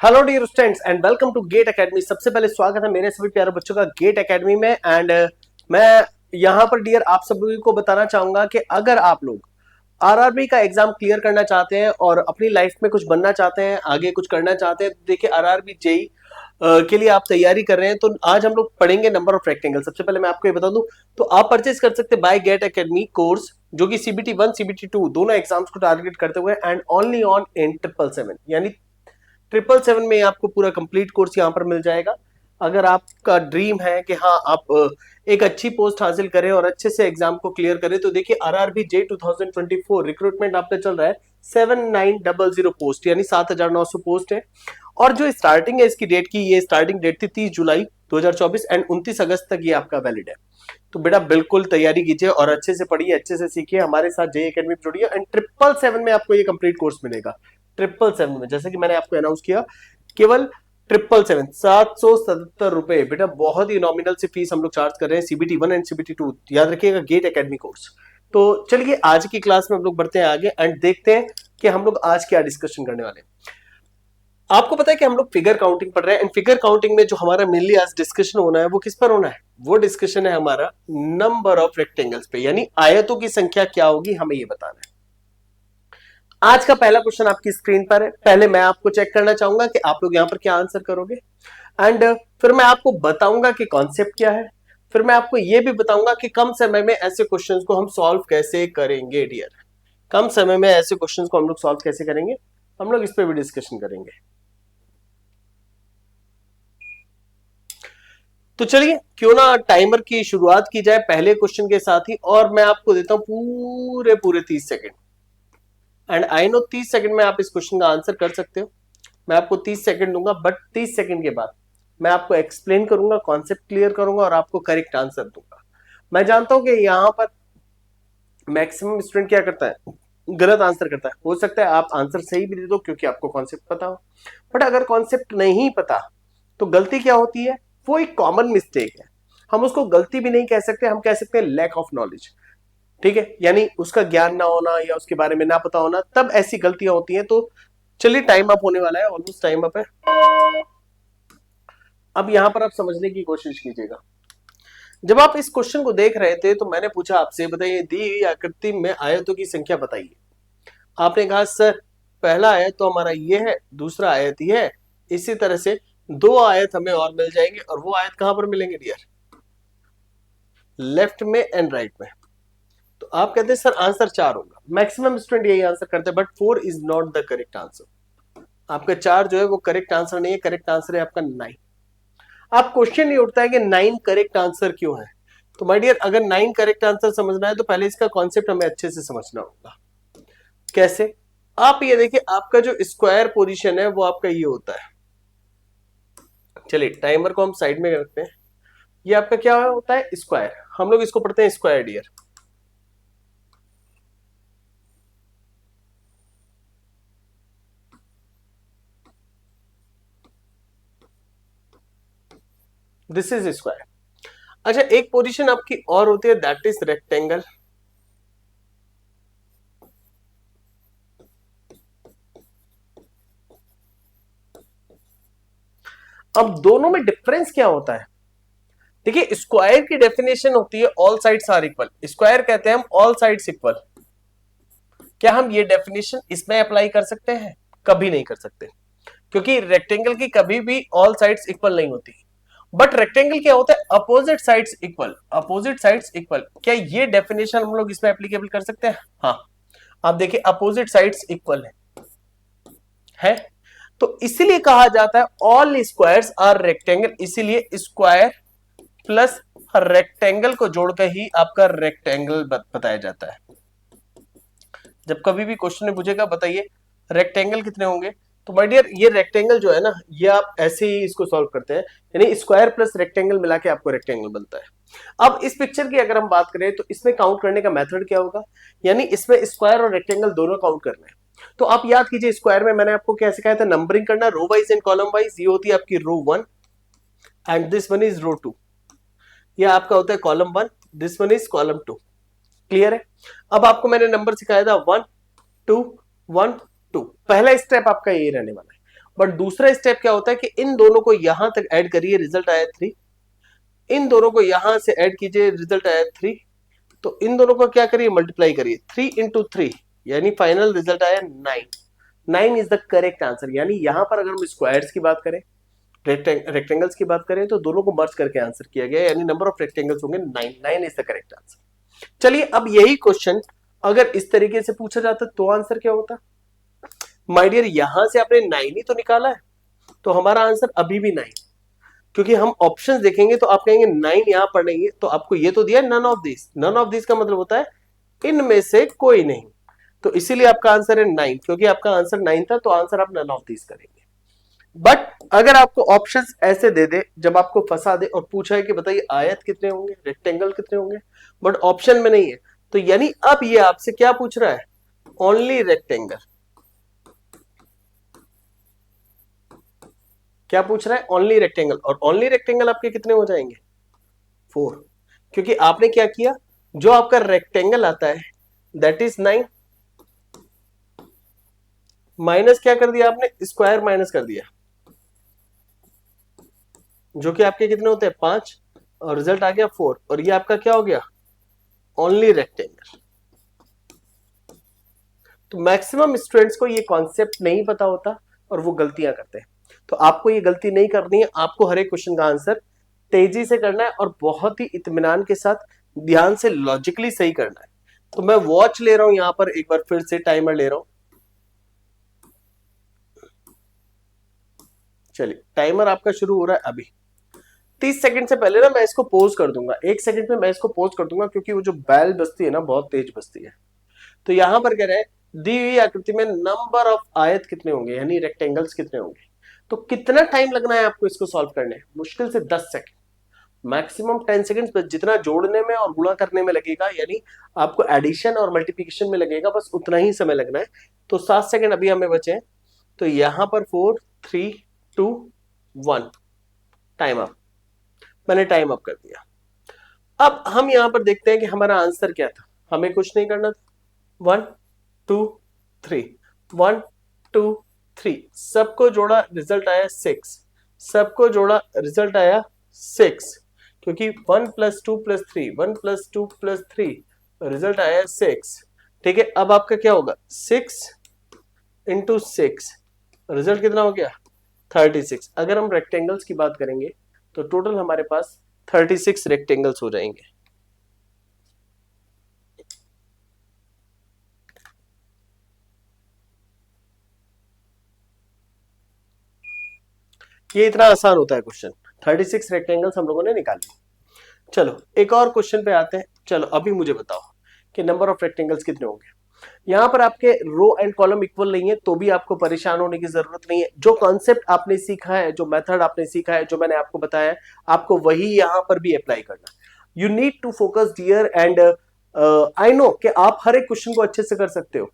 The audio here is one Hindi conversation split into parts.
Hello dear students and welcome to GATE Academy. सबसे पहले स्वागत है मेरे सभी प्यारे बच्चों का गेट एकेडमी में। एंड मैं यहाँ पर डियर आप सभी को बताना चाहूंगा कि अगर आप लोग आरआरबी का एग्जाम क्लियर करना चाहते हैं और अपनी लाइफ में कुछ बनना चाहते हैं, आगे कुछ करना चाहते हैं, तो देखिए आरआरबी जेई के लिए आप तैयारी कर रहे हैं तो आज हम लोग पढ़ेंगे नंबर ऑफ रेक्टेंगल। सबसे पहले मैं आपको ये बता दूं तो आप परचेज कर सकते हैं बाय गेट एकेडमी कोर्स, जो कि सीबीटी 1 सीबीटी 2 दोनों एग्जाम्स को टारगेट करते हुए एंड ओनली ऑन इन 777 यानी 777 में आपको पूरा कंप्लीट कोर्स यहाँ पर मिल जाएगा। अगर आपका ड्रीम है कि हाँ आप एक अच्छी पोस्ट हासिल करें और अच्छे से एग्जाम को क्लियर करें तो देखिए आरआरबी जे 2024 रिक्रूटमेंट आपका चल रहा है 7900 पोस्ट यानी 7900 पोस्ट है। और जो स्टार्टिंग है इसकी डेट की, ये स्टार्टिंग डेट थी 30 जुलाई 2024 एंड 29 अगस्त तक ये आपका वैलिड है। तो बेटा बिल्कुल तैयारी कीजिए और अच्छे से पढ़िए, अच्छे से सीखिए, हमारे साथ जे एकेडमी जुड़िए एंड 777 में आपको ये कंप्लीट कोर्स मिलेगा। 777 में जैसे कि मैंने आपको अनाउंस किया केवल 777 बेटा बहुत ही नॉमिनल से फीस हम लोग चार्ज कर रहे हैं सीबीटी 1 एंड सीबीटी 2, याद रखिएगा गेट एकेडमी कोर्स। तो चलिए आज की क्लास में हम लोग बढ़ते हैं आगे एंड देखते हैं कि हम लोग आज क्या डिस्कशन करने वाले हैं। आपको पता है कि हम लोग फिगर काउंटिंग पढ़ रहे हैं एंड फिगर काउंटिंग में जो हमारा मेनली आज डिस्कशन होना है वो किस पर होना है, वो डिस्कशन है हमारा नंबर ऑफ रेक्टेंगल्स पे, यानी आयतों की संख्या क्या होगी हमें ये बताना है। आज का पहला क्वेश्चन आपकी स्क्रीन पर है। पहले मैं आपको चेक करना चाहूंगा कि आप लोग यहां पर क्या आंसर करोगे एंड फिर मैं आपको बताऊंगा कि कॉन्सेप्ट क्या है। फिर मैं आपको यह भी बताऊंगा कि कम समय में ऐसे क्वेश्चंस को हम सॉल्व कैसे करेंगे डियर। कम समय में ऐसे क्वेश्चंस को हम लोग सॉल्व कैसे करेंगे, हम लोग इस पे भी डिस्कशन करेंगे। तो चलिए क्यों ना टाइमर की शुरुआत की जाए पहले क्वेश्चन के साथ ही, और मैं आपको देता हूं पूरे पूरे 30 second and I no 30 second में आप इस क्वेश्चन का आंसर कर सकते हो। मैं आपको 30 सेकंड दूंगा बट 30 सेकंड के बाद मैं आपको एक्सप्लेन करूंगा, कॉन्सेप्ट क्लियर करूंगा और आपको करेक्ट आंसर दूंगा। मैं जानता हूं कि यहां पर मैक्सिमम स्टूडेंट क्या करता है, गलत आंसर करता है। हो सकता है आप आंसर सही भी दे दो क्योंकि आपको कॉन्सेप्ट पता हो, बट अगर कॉन्सेप्ट नहीं पता तो गलती क्या होती है, वो एक कॉमन मिस्टेक है। हम उसको गलती भी नहीं कह सकते, हम कह सकते हैं लैक ऑफ नॉलेज। ठीक है, यानी उसका ज्ञान ना होना या उसके बारे में ना पता होना, तब ऐसी गलतियां होती हैं। तो चलिए टाइम अप होने वाला है, ऑलमोस्ट टाइम अप है। अब यहां पर आप समझने की कोशिश कीजिएगा। जब आप इस क्वेश्चन को देख रहे थे तो मैंने पूछा आपसे बताइए दी हुई आकृति में आयतों की संख्या बताइए। आपने कहा सर पहला आयत तो हमारा ये है, दूसरा आयत ये है, इसी तरह से दो आयत हमें और मिल जाएंगे। और वो आयत कहां पर मिलेंगे डियर, लेफ्ट में एंड राइट में। तो आप कहते हैं सर आंसर 4 होगा। मैक्सिमम स्टूडेंट यही आंसर करते हैं but 4 is not the correct answer. आपका 4 जो है वो करेक्ट आंसर नहीं है, करेक्ट आंसर है आपका 9। आप क्वेश्चन नहीं उठता है कि 9 करेक्ट आंसर क्यों है। तो माय डियर अगर 9 करेक्ट आंसर समझना है तो पहले इसका कॉन्सेप्ट हमें अच्छे से समझना होगा। कैसे, आप ये देखिए आपका जो स्क्वायर पोजीशन है वो आपका ये होता है। चलिए टाइमर को हम साइड में रखते हैं। ये आपका क्या होता है, स्क्वायर। हम लोग इसको पढ़ते हैं square dear. This is square. अच्छा एक पोजीशन आपकी और होती है दैट इज रेक्टेंगल। अब दोनों में डिफरेंस क्या होता है, देखिए स्क्वायर की डेफिनेशन होती है all sides are equal. Square कहते हैं हम ऑल साइड्स इक्वल। क्या हम ये डेफिनेशन इसमें अप्लाई कर सकते हैं, कभी नहीं कर सकते, क्योंकि रेक्टेंगल की कभी भी ऑल साइड्स इक्वल नहीं होती। बट रेक्टेंगल क्या होता है, opposite sides equal. Opposite sides equal, क्या ये डेफिनेशन हम लोग इसमें एप्लीकेबल कर सकते हैं? हाँ, आप देखिए अपोजिट साइड्स इक्वल है तो इसीलिए कहा जाता है ऑल स्क्वायर्स आर रेक्टेंगल। इसीलिए स्क्वायर प्लस रेक्टेंगल को जोड़कर ही आपका रेक्टेंगल बताया जाता है। जब कभी भी क्वेश्चन में पूछेगा बताइए रेक्टेंगल कितने होंगे, तो माय डियर ये रेक्टेंगल जो है ना, ये आप ऐसे ही इसको सॉल्व करते हैं, यानी स्क्वायर प्लस रेक्टेंगल मिला के आपको रेक्टेंगल बनता है। अब इस पिक्चर की अगर हम बात करें तो इसमें काउंट करने का मेथड क्या होगा, यानी इसमें स्क्वायर और रेक्टेंगल दोनों काउंट करना है। तो आप याद कीजिए स्क्वायर में मैंने आपको क्या सिखाया था, नंबरिंग करना row wise and column wise. ये होती है आपकी row 1 and this one is row 2। ये आपका होता है column 1, this one is column 2। Clear है। अब आपको मैंने नंबर सिखाया था 1 2 1 2, पहला स्टेप आपका यही रहने वाला है। बट दूसरा स्टेप क्या होता है कि इन दोनों को यहां तक ऐड करिए, रिजल्ट आया 3, इन दोनों को यहां से ऐड कीजिए, रिजल्ट आया 3, तो इन दोनों को क्या करिए, मल्टीप्लाई करिए, 3 इंटू 3 यानी फाइनल रिजल्ट आया 9। 9 इज द करेक्ट आंसर। यानी यहां पर अगर हम स्क्वायर्स की बात करें, रेक्टेंगल्स की बात करें, तो दोनों को मर्ज करके आंसर किया गया, यानी नंबर ऑफ रेक्टेंगल्स होंगे 9। 9 इज द करेक्ट आंसर। चलिए अब यही क्वेश्चन अगर इस तरीके से पूछा जाता तो आंसर क्या होता? माय डियर, यहां से आपने 9 ही तो निकाला है, तो हमारा आंसर अभी भी 9, क्योंकि हम ऑप्शंस देखेंगे तो आप कहेंगे 9 यहां पढ़ेंगे तो आपको ये तो दिया none of this. None of this का मतलब होता है इनमें से कोई नहीं, तो इसीलिए आपका आंसर है 9, क्योंकि आपका आंसर 9 था तो आंसर आप नन ऑफ दिस करेंगे। बट अगर आपको ऑप्शंस ऐसे दे दे, जब आपको फंसा दे और पूछा है कि बताइए आयत कितने होंगे, रेक्टेंगल कितने होंगे, बट ऑप्शन में नहीं है, तो यानी अब ये आपसे क्या पूछ रहा है, ओनली रेक्टेंगल। क्या पूछ रहा है, ओनली रेक्टेंगल। और ओनली रेक्टेंगल आपके कितने हो जाएंगे, 4, क्योंकि आपने क्या किया, जो आपका रेक्टेंगल आता है दैट इज 9, माइनस क्या कर दिया आपने, स्क्वायर माइनस कर दिया, जो कि आपके कितने होते हैं 5, और रिजल्ट आ गया 4, और ये आपका क्या हो गया, ओनली रेक्टेंगल। तो मैक्सिमम स्टूडेंट्स को ये कॉन्सेप्ट नहीं पता होता और वो गलतियां करते हैं, तो आपको ये गलती नहीं करनी है। आपको हर एक क्वेश्चन का आंसर तेजी से करना है और बहुत ही इत्मीनान के साथ ध्यान से लॉजिकली सही करना है। तो मैं वॉच ले रहा हूं यहां पर, एक बार फिर से टाइमर ले रहा हूं। चलिए टाइमर आपका शुरू हो रहा है अभी। 30 सेकंड से पहले ना मैं इसको पोज कर दूंगा, 1 सेकंड में मैं इसको पोज कर दूंगा, क्योंकि वो जो बैल बजती है ना बहुत तेज बजती है। तो यहां पर कह रहे हैं दी हुई आकृति में नंबर ऑफ आयत कितने होंगे, यानी रेक्टेंगल्स कितने होंगे। तो कितना टाइम लगना है आपको इसको सॉल्व करने, मुश्किल से 10 सेकंड, मैक्सिमम 10 सेकंड्स। जितना जोड़ने में और गुणा करने में लगेगा, यानी आपको एडिशन और मल्टीप्लिकेशन में लगेगा, बस उतना ही समय लगना है। तो 7 सेकंड अभी हमें बचे हैं, तो यहां पर 4 3 2 1 टाइम अप। मैंने टाइम अप कर दिया। अब हम यहां पर देखते हैं कि हमारा आंसर क्या था। हमें कुछ नहीं करना था, 1 2 3 1 2 3, सबको जोड़ा, रिजल्ट आया 6, सबको जोड़ा, रिजल्ट आया 6, क्योंकि 1 + 2 + 3 1 + 2 + 3, रिजल्ट आया 6। ठीक है, अब आपका क्या होगा, 6 × 6, रिजल्ट कितना हो गया, 36। अगर हम रेक्टेंगल्स की बात करेंगे तो टोटल हमारे पास 36 रेक्टेंगल्स हो जाएंगे। ये इतना आसान होता है क्वेश्चन, 36 रेक्टेंगल्स हम लोगों ने निकाले। चलो एक और क्वेश्चन पे आते हैं। चलो अभी मुझे बताओ कि नंबर ऑफ रेक्टेंगल्स कितने होंगे। यहां पर आपके रो एंड कॉलम इक्वल नहीं है, तो भी आपको परेशान होने की जरूरत नहीं है। जो कॉन्सेप्ट आपने सीखा है, जो मेथड आपने सीखा है, जो मैंने आपको बताया है, आपको वही यहां पर भी अप्लाई करना। You need to focus dear, and I know कि आप हर एक क्वेश्चन को अच्छे से कर सकते हो,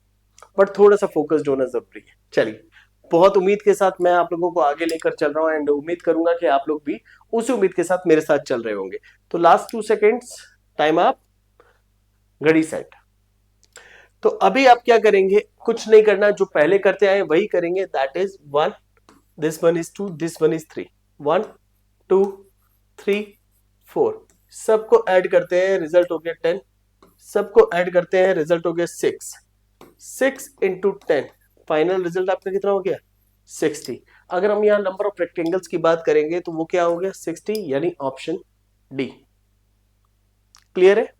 बट थोड़ा सा फोकस्ड होना जरूरी है। चलिए, बहुत उम्मीद के साथ मैं आप लोगों को आगे लेकर चल रहा हूं, एंड उम्मीद करूंगा कि आप लोग भी उसी उम्मीद के साथ मेरे साथ चल रहे होंगे। तो लास्ट 2 सेकेंड्स, टाइम अप, घड़ी सेट। तो अभी आप क्या करेंगे, कुछ नहीं करना, जो पहले करते आए वही करेंगे, that is 1, this one is 2, this one is 3, 1 2 3 4, सबको ऐड करते हैं, रिजल्ट हो गया 10, सबको ऐड करते हैं, रिजल्ट हो गया 6, 6 × 10, फाइनल रिजल्ट आपका कितना हो गया, 60। अगर हम यहाँ नंबर ऑफ रेक्टेंगल्स की बात करेंगे तो वो क्या हो गया, 60, यानी ऑप्शन डी। क्लियर है।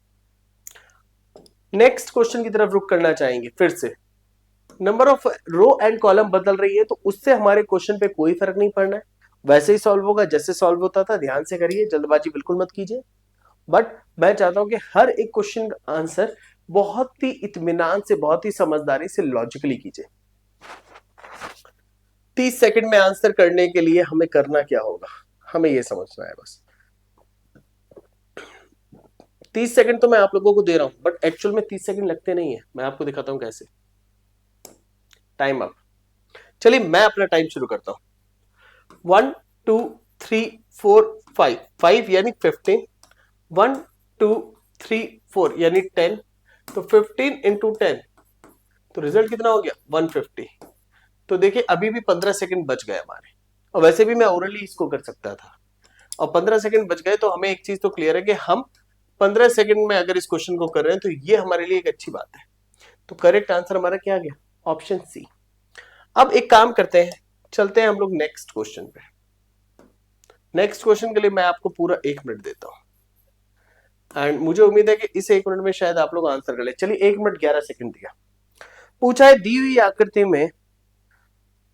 नेक्स्ट क्वेश्चन की तरफ रुक करना चाहेंगे। फिर से number of row and column बदल रही है, तो उससे हमारे क्वेश्चन पे कोई फर्क नहीं पड़ना है, वैसे ही सॉल्व होगा जैसे सॉल्व होता था। ध्यान से करिए, जल्दबाजी बिल्कुल मत कीजिए। बट मैं चाहता हूं कि हर एक क्वेश्चन का आंसर बहुत ही इत्मीनान से, बहुत ही समझदारी से, लॉजिकली कीजिए। 30 सेकंड में आंसर करने के लिए हमें करना क्या होगा, हमें यह समझना है बस। 30 सेकंड तो मैं आप लोगों को दे रहा हूं, बट एक्चुअल में 30 सेकंड लगते नहीं है। मैं आपको दिखाता हूं कैसे। Time up. चलिए मैं अपना टाइम शुरू करता हूं। 1 2 3 4 5, 5 यानी 15, 1 2 3 4 यानी 10, तो 15 × 10, तो रिजल्ट कितना हो गया, 150। तो देखिए अभी भी 15 सेकंड बच गए हमारे, और वैसे भी मैं ओरली इसको कर सकता था, और 15 सेकंड बच गए, तो हमें एक चीज तो क्लियर है कि हम 15 सेकंड में अगर इस क्वेश्चन को कर रहे हैं तो ये हमारे लिए एक अच्छी बात है। तो करेक्ट आंसर हमारा क्या आ गया? Option C. अब एक काम करते हैं, चलते हैं हम लोग नेक्स्ट क्वेश्चन पे। नेक्स्ट क्वेश्चन के लिए मैं आपको पूरा 1 मिनट देता हूं, एंड मुझे उम्मीद है कि इस 1 मिनट में शायद आप लोग आंसर कर ले। चलिए 1 मिनट 11 सेकंड दिया, पूछा है दी हुई आकृति में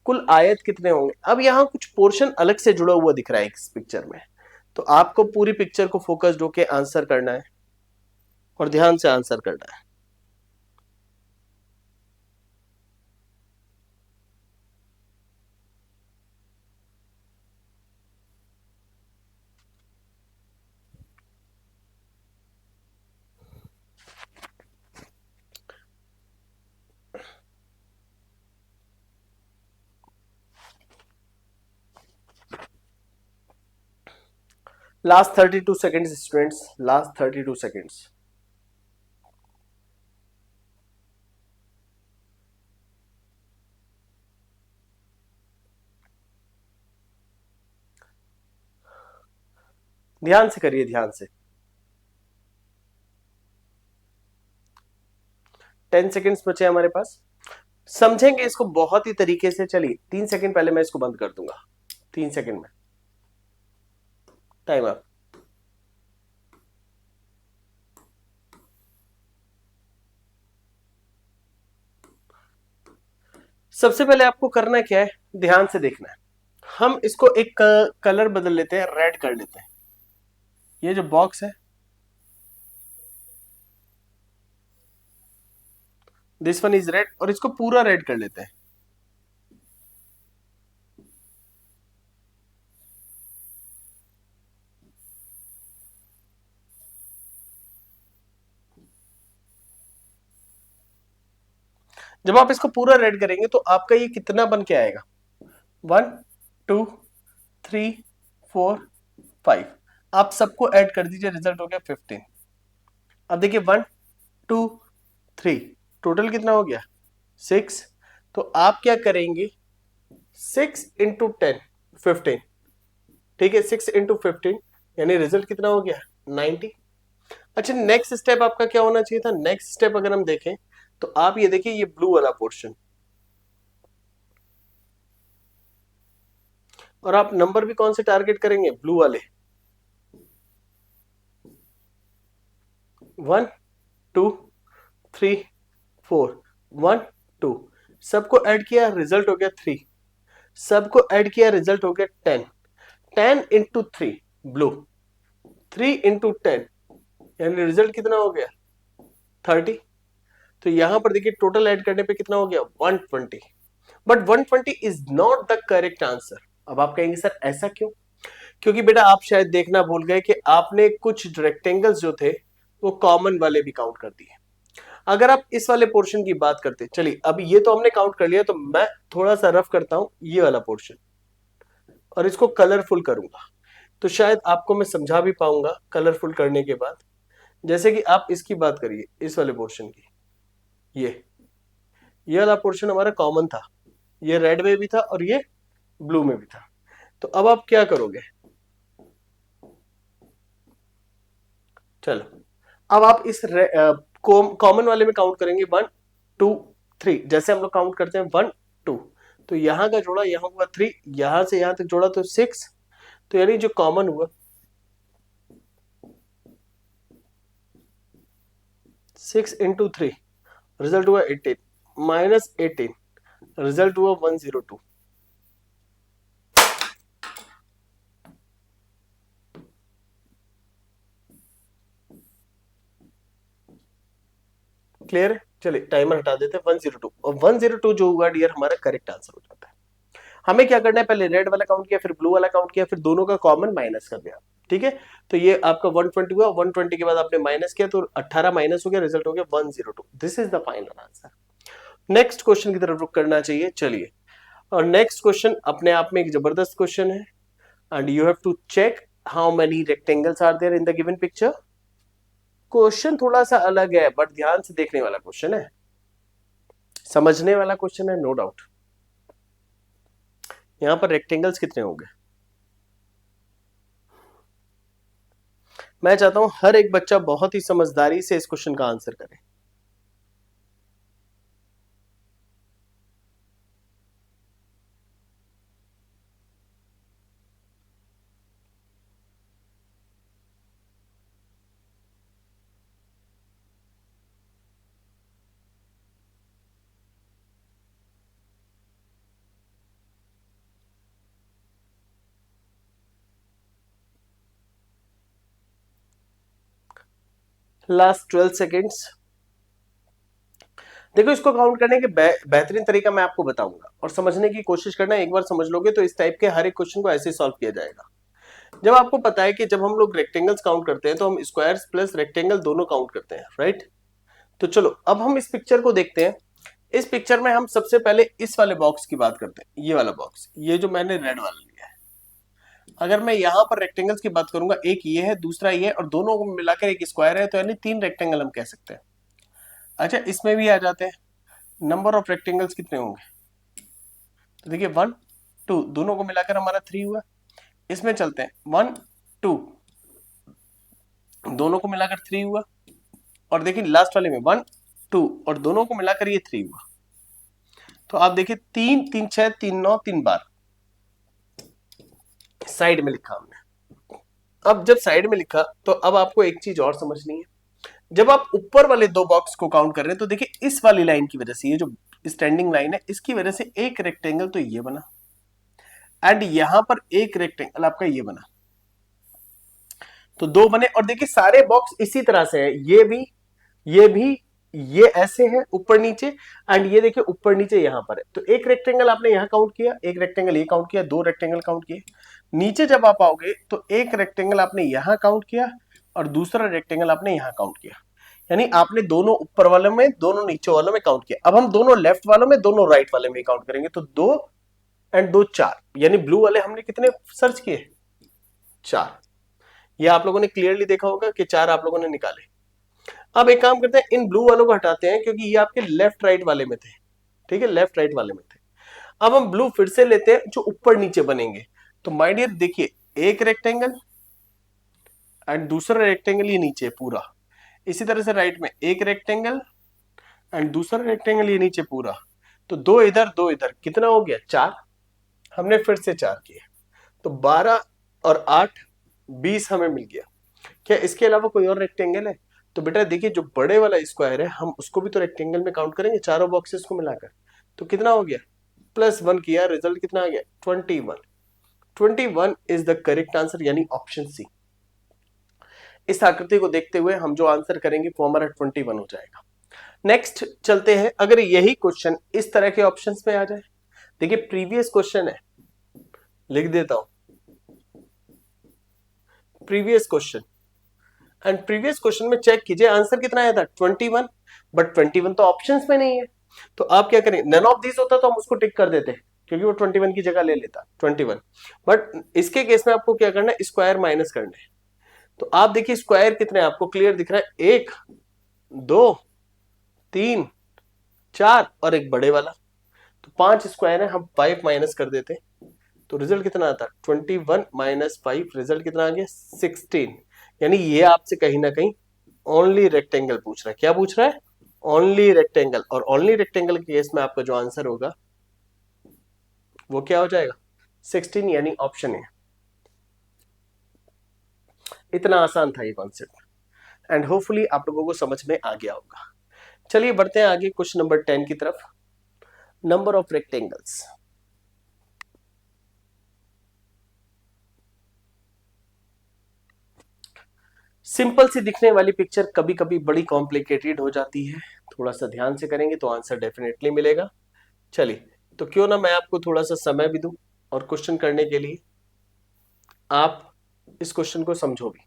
कुल आयत कितने होंगे। अब यहां कुछ पोर्शन अलग से जुड़ा हुआ दिख रहा है इस पिक्चर में, तो आपको पूरी पिक्चर को फोकस्ड होकर आंसर करना है और ध्यान से आंसर करना है। Last 32 seconds students, last 32 seconds. ध्यान से करिए, ध्यान से। 10 सेकेंड्स बचे हमारे पास, समझेंगे इसको बहुत ही तरीके से। चलिए 3 सेकेंड पहले मैं इसको बंद कर दूंगा, 3 सेकेंड में टाइम अप। सबसे पहले आपको करना क्या है, ध्यान से देखना है। हम इसको एक कलर बदल लेते हैं, रेड कर लेते हैं। ये जो बॉक्स है, दिस वन इज रेड, और इसको पूरा रेड कर लेते हैं। जब आप इसको पूरा रेड करेंगे तो आपका ये कितना बन के आएगा? 1 2 3 4 5। आप सबको ऐड कर दीजिए, रिजल्ट हो गया 15। अब देखिए 1 2 3, टोटल कितना हो गया? 6। तो आप क्या करेंगे, 6 इंटू 10 15, ठीक है, 6 इंटू 15 यानी रिजल्ट कितना हो गया? 90। अच्छा, नेक्स्ट स्टेप आपका क्या होना चाहिए था? नेक्स्ट स्टेप अगर हम देखें तो आप ये देखिए, ये ब्लू वाला पोर्शन, और आप नंबर भी कौन से टारगेट करेंगे? ब्लू वाले। 1 2 3 4, 1 2, सबको ऐड किया, रिजल्ट हो गया 3। सबको ऐड किया, रिजल्ट हो गया 10। 10 इंटू 3 ब्लू, 3 इंटू 10 यानी रिजल्ट कितना हो गया? 30। तो यहां पर देखिए टोटल ऐड करने पे कितना हो गया? 120। But 120 is not the correct answer. अब आप कहेंगे सर ऐसा क्यों? क्योंकि बेटा आप शायद देखना भूल गए कि आपने कुछ रेक्टेंगल्स जो थे वो कॉमन वाले भी काउंट कर दिए। अगर आप इस वाले पोर्शन की बात करते, चलिए अब ये तो हमने काउंट कर लिया, तो मैं थोड़ा सा रफ करता हूं ये वाला पोर्शन और इसको कलरफुल करूंगा, तो शायद आपको मैं समझा भी पाऊंगा कलरफुल करने के बाद। जैसे कि आप इसकी बात करिए, इस वाले पोर्शन की, ये वाला पोर्शन हमारा कॉमन था, ये रेड में भी था और ये ब्लू में भी था। तो अब आप क्या करोगे? चलो अब आप इस कॉमन वाले में काउंट करेंगे 1 2 3, जैसे हम लोग काउंट करते हैं 1 2, तो यहां का जोड़ा यहां हुआ 3, यहां से यहां तक जोड़ा तो 6, तो यानी जो कॉमन हुआ 6 इंटू 3, रिजल्ट हुआ 18, माइनस 18, रिजल्ट हुआ 102। क्लियर है? चलिए टाइमर हटा देते हैं। 102, और 102 जो हुआ डियर हमारा करेक्ट आंसर हो जाता है। हमें क्या करना है, पहले रेड वाला काउंट किया, फिर ब्लू वाला काउंट किया, फिर दोनों का कॉमन माइनस कर दिया, ठीक है। तो ये आपका 120 हुआ, 120 के बाद आपने माइनस किया तो 18 माइनस हो गया, रिजल्ट हो गया 102। This is the final answer. Next question की तरफ रुक करना चाहिए। चलिए, और नेक्स्ट क्वेश्चन अपने आप में एक जबरदस्त क्वेश्चन है, and you have to check how many rectangles are there in the given picture. Question थोड़ा सा अलग है, बट ध्यान से देखने वाला क्वेश्चन है, समझने वाला क्वेश्चन है, नो डाउट। यहां पर रेक्टेंगल्स कितने होंगे? मैं चाहता हूं हर एक बच्चा बहुत ही समझदारी से इस क्वेश्चन का आंसर करे। Last 12 seconds. देखो, इसको काउंट करने के बेहतरीन तरीका मैं आपको बताऊंगा और समझने की कोशिश करना। एक बार समझ लोगे तो इस टाइप के हर एक क्वेश्चन को ऐसे सॉल्व किया जाएगा। जब आपको पता है कि जब हम लोग रेक्टेंगल्स काउंट करते हैं तो हम स्क्वायर्स प्लस रेक्टेंगल दोनों काउंट करते हैं, राइट? तो चलो अब हम इस पिक्चर को देखते हैं। इस पिक्चर में हम सबसे पहले इस वाले बॉक्स की बात करते हैं। ये वाला बॉक्स, ये जो मैंने रेड वाला लिया है। अगर मैं यहां पर रेक्टेंगल्स की बात करूंगा, एक ये है, दूसरा ये है, और दोनों को मिलाकर एक स्क्वायर है, तो यानी 3 रेक्टेंगल हम कह सकते हैं। अच्छा, इसमें भी आ जाते हैं। नंबर ऑफ रेक्टेंगल्स कितने होंगे? तो देखिए 1 2, दोनों को मिलाकर हमारा 3 हुआ। इसमें चलते हैं, 1 2, दोनों को मिलाकर 3 हुआ। और देखिए लास्ट वाले में 1 2, और दोनों को मिलाकर ये 3 हुआ। तो आप देखिए 3 3 6 3 9, 3 बार साइड में लिखा हमने। अब जब साइड में लिखा तो अब आपको एक चीज और समझनी है। जब आप ऊपर वाले दो बॉक्स को काउंट कर रहे हैं तो देखिए इस वाली लाइन की वजह से, ये जो स्टैंडिंग लाइन है, इसकी वजह से एक रेक्टेंगल तो ये बना, एंड यहां पर एक रेक्टेंगल आपका ये बना, तो दो बने। और देखिए सारे बॉक्स इसी तरह से है, ये भी, ये ऐसे है ऊपर नीचे, एंड ये देखिए ऊपर नीचे यहां पर है। तो एक रेक्टेंगल आपने यहां काउंट किया, एक रेक्टेंगल ये काउंट किया, 2 रेक्टेंगल काउंट किए। नीचे जब आप आओगे तो एक रेक्टेंगल आपने यहां काउंट किया और दूसरा रेक्टेंगल आपने यहां काउंट किया। यानी आपने दोनों ऊपर वालों में, दोनों नीचे वालों में काउंट किया। अब हम दोनों लेफ्ट वालों में, दोनों राइट वाले में काउंट करेंगे। तो 2 एंड 2 4, यानी ब्लू वाले हमने कितने सर्च किए? 4। ये आप लोगों ने क्लियरली देखा होगा कि 4 आप लोगों ने निकाले। अब एक काम करते हैं, इन ब्लू वालों को हटाते हैं क्योंकि ये आपके लेफ्ट राइट वाले में थे। ठीक है, लेफ्ट राइट वाले में थे। अब हम ब्लू फिर से लेते हैं जो ऊपर नीचे बनेंगे। तो माय डियर देखिए, एक रेक्टेंगल एंड दूसरा रेक्टेंगल ये नीचे पूरा। इसी तरह से राइट में एक रेक्टेंगल एंड दूसरा रेक्टेंगल ये नीचे पूरा। तो 2 इधर 2 इधर, कितना हो गया? 4। हमने फिर से 4 किए, तो 12 और 8 20 हमें मिल गया। क्या इसके अलावा कोई और रेक्टेंगल है? तो बेटा देखिए, जो बड़े वाला स्क्वायर है हम उसको भी तो रेक्टेंगल में काउंट करेंगे, चारों बॉक्सेस को मिलाकर। तो कितना हो गया? +1 किया, रिजल्ट कितना आ गया? 21। 21 इज द करेक्ट आंसर, यानी ऑप्शन सी। इस आकृति को देखते हुए हम जो आंसर करेंगे वो हमारा 21 हो जाएगा। नेक्स्ट चलते हैं, अगर यही क्वेश्चन इस तरह के ऑप्शंस में आ जाए। देखिए प्रीवियस क्वेश्चन है, लिख देता हूं previous question. And previous question में चेक कीजिए आंसर कितना आया था? 21। बट 21 तो ऑप्शंस में नहीं है। तो आप क्या करें, नन ऑफ दिस होता तो हम उसको टिक कर देते क्योंकि वो 21 की जगह ले लेता 21। बट इसके केस में आपको क्या करना है? स्क्वायर माइनस करना है। तो आप देखिए स्क्वायर कितने आपको क्लियर दिख रहा है? 1 2 3 4 और एक बड़े वाला। तो 5 स्क्वायर है, हम 5 माइनस कर देते। तो रिजल्ट कितना आता? 21 माइनस 5, रिजल्ट कितना आ गया? 16। यानी ये आपसे कहीं ना कहीं ओनली रेक्टेंगल पूछ रहा है। क्या पूछ रहा है? Only rectangle. और ओनली रेक्टेंगल के केस में आपका जो आंसर होगा वो क्या हो जाएगा? 16, यानी ऑप्शन है। इतना आसान था ये कॉन्सेप्ट, एंड होपफुली आप लोगों को समझ में आ गया होगा। चलिए बढ़ते हैं आगे क्वेश्चन नंबर 10 की तरफ। Number of rectangles. सिंपल सी दिखने वाली पिक्चर कभी कभी बड़ी कॉम्प्लिकेटेड हो जाती है। थोड़ा सा ध्यान से करेंगे तो आंसर डेफिनेटली मिलेगा। चलिए, तो क्यों ना मैं आपको थोड़ा सा समय भी दूं और क्वेश्चन करने के लिए आप इस क्वेश्चन को समझो भी।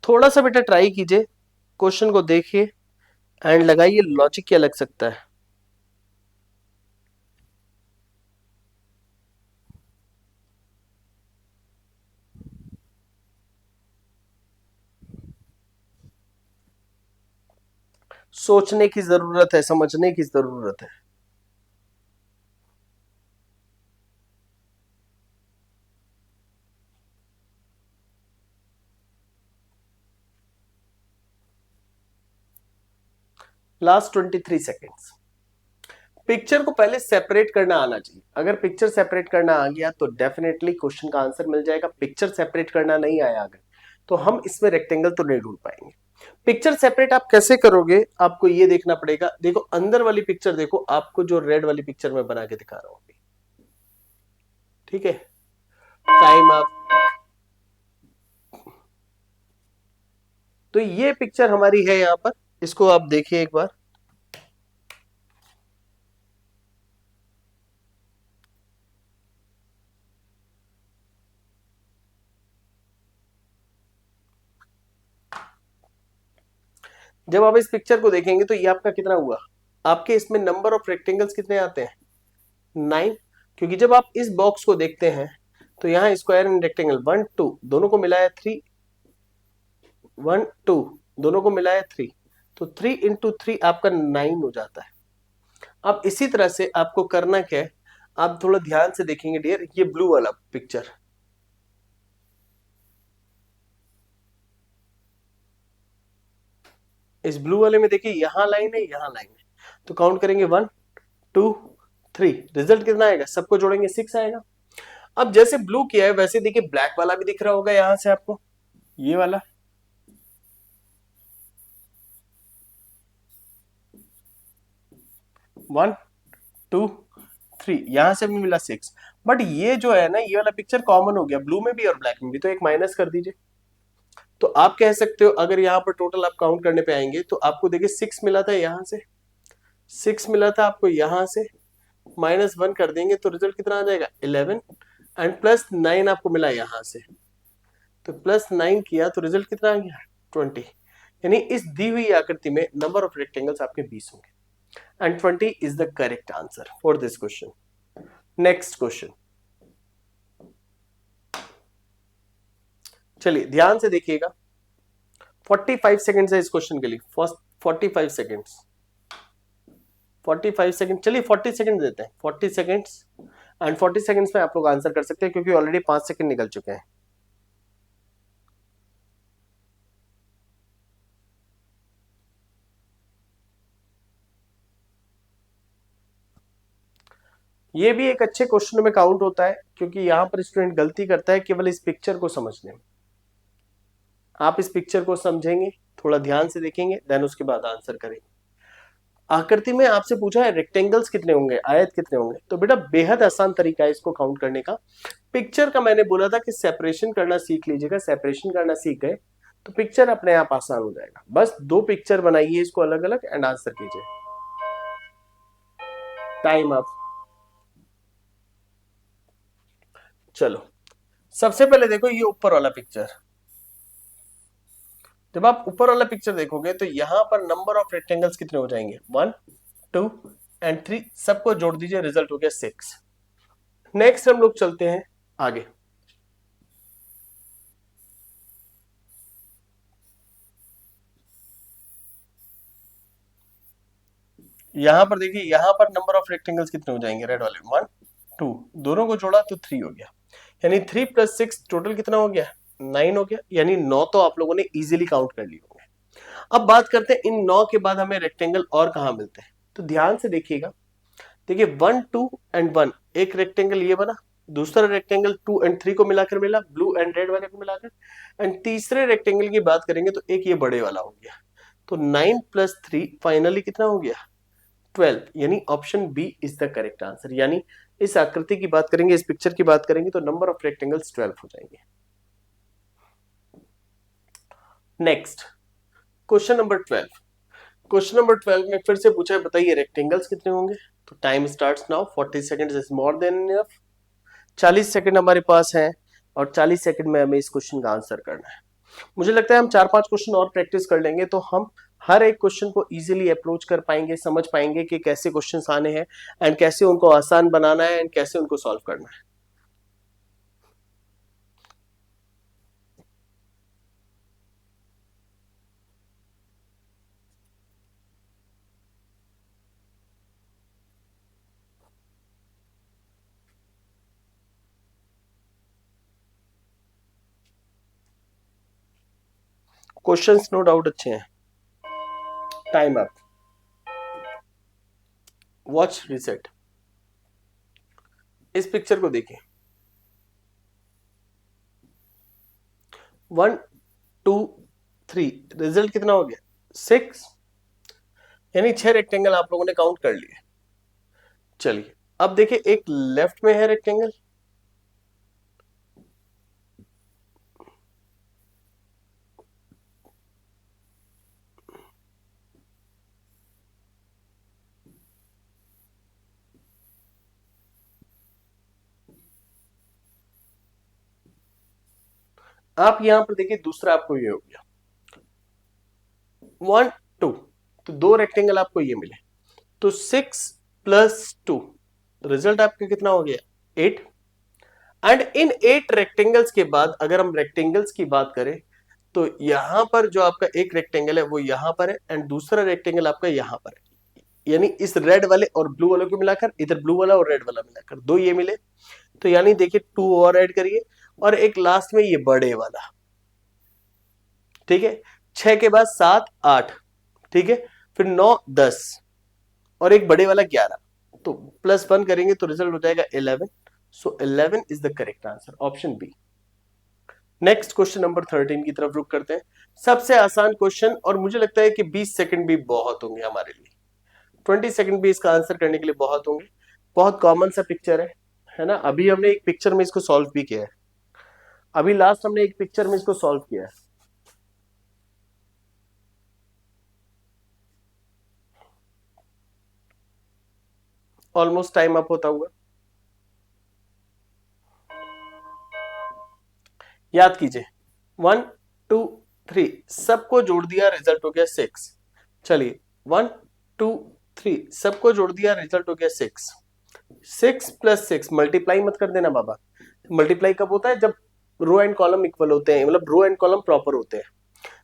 थोड़ा सा बेटा ट्राई कीजिए, क्वेश्चन को देखिए एंड लगाइए लॉजिक क्या लग सकता है। सोचने की जरूरत है, समझने की जरूरत है। Last 23 seconds. पिक्चर को पहले सेपरेट करना आना चाहिए। अगर पिक्चर सेपरेट करना आ गया तो डेफिनेटली क्वेश्चन का आंसर मिल जाएगा। पिक्चर सेपरेट करना नहीं आया अगर, तो हम इसमें रेक्टेंगल तो नहीं ढूंढ पाएंगे। पिक्चर सेपरेट आप कैसे करोगे, आपको ये देखना पड़ेगा। देखो अंदर वाली पिक्चर देखो, आपको जो रेड वाली पिक्चर में बना के दिखा रहा हूं अभी, ठीक है। टाइम आप, तो ये पिक्चर हमारी है यहां पर, इसको आप देखिए एक बार। जब आप इस पिक्चर को देखेंगे तो ये आपका कितना हुआ, आपके इसमें नंबर ऑफ रेक्टेंगल्स कितने आते हैं, 9। क्योंकि जब आप इस बॉक्स को देखते हैं तो यहाँ स्क्वायर एंड रेक्टेंगल 1 2 दोनों को मिलाया 3, 1 2 दोनों को मिलाया 3, तो 3 इंटू 3 आपका 9 हो जाता है। अब इसी तरह से आपको करना क्या है, आप थोड़ा ध्यान से देखेंगे डियर, ये ब्लू वाला पिक्चर, इस ब्लू वाले में देखिए यहां लाइन है यहां लाइन है, तो काउंट करेंगे 1 2 3, रिजल्ट कितना आएगा, सबको जोड़ेंगे 6 आएगा। अब जैसे ब्लू किया है वैसे देखिए ब्लैक वाला भी दिख रहा होगा यहां से आपको, ये वाला 1 2 3, यहां से भी मिला 6। बट ये जो है ना, ये वाला पिक्चर कॉमन हो गया ब्लू में भी और ब्लैक में भी, तो एक माइनस कर दीजिए। तो आप कह सकते हो अगर यहाँ पर टोटल आप काउंट करने पे आएंगे तो आपको देखिए 6 मिला था यहां से, 6 मिला था आपको यहां से, -1 कर देंगे तो रिजल्ट कितना आ जाएगा 11, एंड +9 आपको मिला यहां से, तो +9 किया तो रिजल्ट कितना आ गया 20। यानी इस दी हुई आकृति में नंबर ऑफ रेक्टेंगल्स आपके 20 होंगे, and 20 is the correct answer for this question. Next question, चलिए ध्यान से देखिएगा। 45 सेकेंड्स है इस क्वेश्चन के लिए, फर्स्ट 45 सेकेंड्स, 45 सेकेंड, चलिए 40 सेकेंड देते हैं, 40 सेकेंड्स, एंड 40 सेकेंड्स में आप लोग आंसर कर सकते हैं क्योंकि ऑलरेडी 5 सेकेंड निकल चुके हैं। ये भी एक अच्छे क्वेश्चन में काउंट होता है क्योंकि यहां पर स्टूडेंट गलती करता है केवल इस पिक्चर को समझने में। आप इस पिक्चर को समझेंगे, थोड़ा ध्यान से देखेंगे, देन उसके बाद आंसर करेंगे। आकृति में आपसे पूछा है रेक्टेंगल्स कितने होंगे, आयत कितने होंगे, तो बेटा बेहद आसान तरीका है इसको काउंट करने का। पिक्चर का मैंने बोला था कि सेपरेशन करना सीख लीजिएगा, सेपरेशन करना सीख गए तो पिक्चर अपने आप आसान हो जाएगा। बस 2 पिक्चर बनाइए इसको अलग अलग एंड आंसर कीजिए। Time up. चलो सबसे पहले देखो ये ऊपर वाला पिक्चर, जब आप ऊपर वाला पिक्चर देखोगे तो यहां पर नंबर ऑफ रेक्टेंगल्स कितने हो जाएंगे 1 2 एंड 3, सबको जोड़ दीजिए, रिजल्ट हो गया 6। नेक्स्ट हम लोग चलते हैं आगे। यहां पर देखिए यहां पर नंबर ऑफ रेक्टेंगल्स कितने हो जाएंगे, रेड वाले 1 2, दोनों को जोड़ा तो 3 हो गया, यानी 3 + 6 टोटल कितना हो गया 9 हो गया, यानी 9 तो आप लोगों ने इजीली काउंट कर लिए होंगे। अब बात करते हैं इन 9 के बाद हमें रेक्टेंगल और कहां मिलते हैं, तो ध्यान से देखिएगा। देखिए 1 2 एंड 1, एक रेक्टेंगल ये बना, दूसरा रेक्टेंगल 2 एंड 3 को मिलाकर मिला, ब्लू एंड रेड वाले को मिलाकर, एंड तीसरे रेक्टेंगल की बात करेंगे तो एक ये बड़े वाला हो गया, तो 9 + 3 फाइनली कितना हो गया 12, यानी option B is the correct answer. यानी इस आकृति की बात करेंगे, इस पिक्चर की बात करेंगे तो नंबर ऑफ रेक्टेंगल्स 12 हो जाएंगे। Next question number 12। Question number 12 में फिर से पूछा है बताइए रेक्टेंगल्स कितने होंगे, तो time starts now, 40 seconds is more than enough. 40 second हमारे पास है और 40 सेकंड में हमें इस क्वेश्चन का आंसर करना है। मुझे लगता है हम 4-5 क्वेश्चन और प्रैक्टिस कर लेंगे तो हम हर एक क्वेश्चन को इजीली अप्रोच कर पाएंगे, समझ पाएंगे कि कैसे क्वेश्चंस आने हैं एंड कैसे उनको आसान बनाना है एंड कैसे उनको सॉल्व करना है। क्वेश्चंस नो डाउट अच्छे हैं। Time up. Watch reset. इस पिक्चर को देखिए, 1 2 3, रिजल्ट कितना हो गया 6, यानी 6 रेक्टेंगल आप लोगों ने काउंट कर लिए। चलिए अब देखिए, एक लेफ्ट में है रेक्टेंगल, आप यहां पर देखिए, दूसरा आपको ये हो गया 1 2, तो 2 रेक्टेंगल आपको ये मिले, तो 6 प्लस 2, रिजल्ट आपका कितना हो गया 8। एंड इन 8 रेक्टेंगल्स के बाद अगर हम रेक्टेंगल्स की बात करें, तो यहां पर जो आपका एक रेक्टेंगल है वो यहां पर है, एंड दूसरा रेक्टेंगल आपका यहां पर है, यानी इस रेड वाले और ब्लू वाले को मिलाकर, इधर ब्लू वाला और रेड वाला मिलाकर 2 ये मिले, तो यानी देखिए 2 और ऐड करिए, और एक लास्ट में ये बड़े वाला, ठीक है, 6 के बाद 7 8, ठीक है, फिर 9 10, और एक बड़े वाला 11, तो +1 करेंगे तो रिजल्ट हो जाएगा 11। So 11 is the correct answer, option B. Next question number 13 की तरफ रुक करते हैं। सबसे आसान क्वेश्चन, और मुझे लगता है कि 20 सेकंड भी बहुत होंगे हमारे लिए, 20 सेकंड भी इसका आंसर करने के लिए बहुत होंगे। बहुत कॉमन सा पिक्चर है ना। अभी हमने एक पिक्चर में इसको सॉल्व भी किया है, अभी लास्ट हमने एक पिक्चर में इसको सॉल्व किया है। ऑलमोस्ट टाइम अप होता हुआ, याद कीजिए 1 2 3 सबको जोड़ दिया, रिजल्ट हो गया 6। चलिए 1 2 3 सबको जोड़ दिया, रिजल्ट हो गया 6। 6 + 6, मल्टीप्लाई मत कर देना बाबा, मल्टीप्लाई कब होता है जब रो एंड कॉलम इक्वल होते हैं, मतलब रो एंड कॉलम प्रॉपर होते हैं।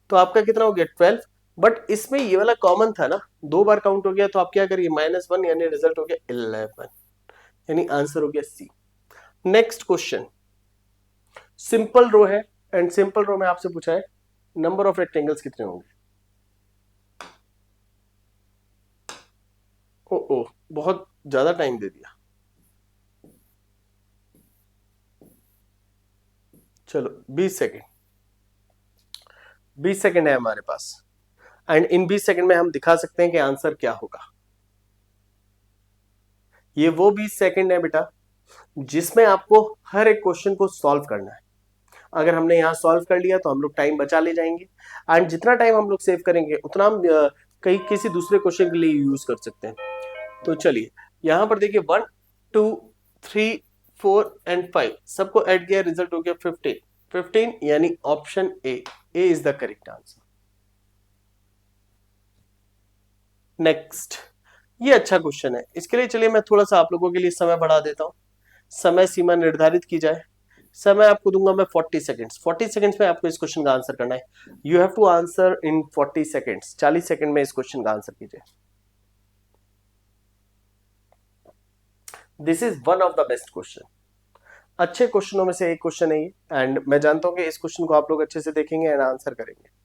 तो आपका कितना हो गया 12, बट इसमें ये वाला कॉमन था ना, 2 बार काउंट हो गया, तो आप क्या करिए -1, यानी रिजल्ट हो गया 11, यानी आंसर हो गया सी। नेक्स्ट क्वेश्चन, सिंपल रो है, एंड सिंपल रो में आपसे पूछा है नंबर ऑफ रेक्टेंगल्स कितने होंगे। ओ बहुत ज्यादा टाइम दे दिया, चलो 20 सेकेंड, 20 सेकेंड है हमारे पास, एंड इन 20 सेकेंड में हम दिखा सकते हैं कि आंसर क्या होगा। ये वो 20 सेकेंड है बेटा जिसमें आपको हर एक क्वेश्चन को सॉल्व करना है। अगर हमने यहाँ सॉल्व कर लिया तो हम लोग टाइम बचा ले जाएंगे, एंड जितना टाइम हम लोग सेव करेंगे उतना हम कहीं किसी दूसरे क्वेश्चन के लिए यूज कर सकते हैं। तो चलिए यहां पर देखिए 1 2 3 4 एंड 5 सबको ऐड किया, रिजल्ट हो गया 15, 15 यानी option A is the correct answer. Next, ये अच्छा क्वेश्चन है, इसके लिए चलिए मैं थोड़ा सा आप लोगों के लिए समय बढ़ा देता हूं, समय सीमा निर्धारित की जाए। समय आपको दूंगा मैं 40 सेकंड्स, 40 सेकंड्स में आपको इस क्वेश्चन का आंसर करना है। You have to answer in 40 seconds, 40 second में इस क्वेश्चन का आंसर कीजिए। This is one of the best question, अच्छे क्वेश्चनों में से एक क्वेश्चन है ये, एंड मैं जानता हूं कि इस क्वेश्चन को आप लोग अच्छे से देखेंगे एंड आंसर करेंगे।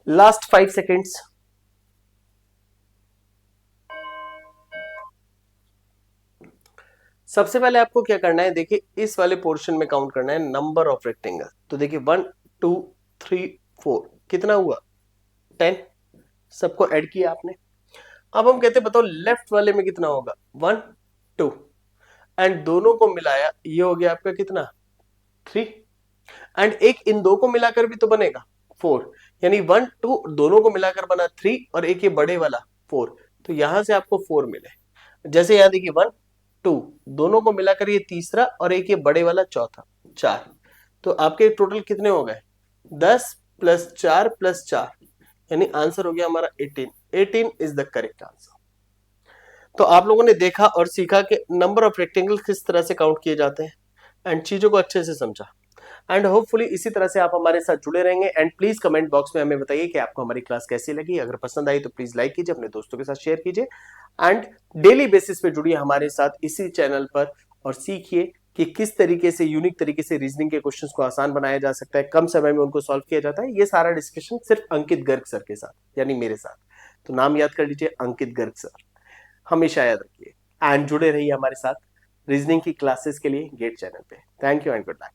लास्ट 5 सेकेंड्स, सबसे पहले आपको क्या करना है, देखिए इस वाले पोर्शन में काउंट करना है नंबर ऑफ रेक्टेंगल। तो देखिए 1 2 3 4 कितना हुआ 10, सबको ऐड किया आपने। अब हम कहते हैं बताओ लेफ्ट वाले में कितना होगा 1 2, एंड दोनों को मिलाया, ये हो गया आपका कितना 3, एंड एक इन दो को मिलाकर भी तो बनेगा 4, यानी 1 2 दोनों को मिलाकर बना 3, और एक ये बड़े वाला 4, तो यहां से आपको 4 मिले। जैसे यहां देखिए 1 2 दोनों को मिलाकर ये तीसरा, और एक ये बड़े वाला चौथा 4, तो आपके टोटल कितने हो गए 10 + 4 + 4, यानी आंसर हो गया हमारा 18, 18 इज द करेक्ट आंसर। तो आप लोगों ने देखा और सीखा कि नंबर ऑफ रेक्टेंगल किस तरह से काउंट किए जाते हैं, एंड चीजों को अच्छे से समझा। एंड होपफुली इसी तरह से आप हमारे साथ जुड़े रहेंगे। एंड प्लीज कमेंट बॉक्स में हमें बताइए कि आपको हमारी क्लास कैसी लगी। अगर पसंद आई तो प्लीज लाइक कीजिए, अपने दोस्तों के साथ शेयर कीजिए एंड डेली बेसिस पे जुड़िए हमारे साथ इसी चैनल पर और सीखिए कि किस तरीके से यूनिक तरीके से रीजनिंग के क्वेश्चंस को आसान बनाया जा सकता है, कम समय में उनको सॉल्व किया जाता है। ये सारा डिस्कशन सिर्फ अंकित गर्ग सर के साथ यानी मेरे साथ। तो नाम याद कर लीजिए, अंकित गर्ग सर, हमेशा याद रखिए एंड जुड़े रहिए हमारे साथ रीजनिंग की क्लासेस के लिए गेट चैनल पे। Thank you and good night.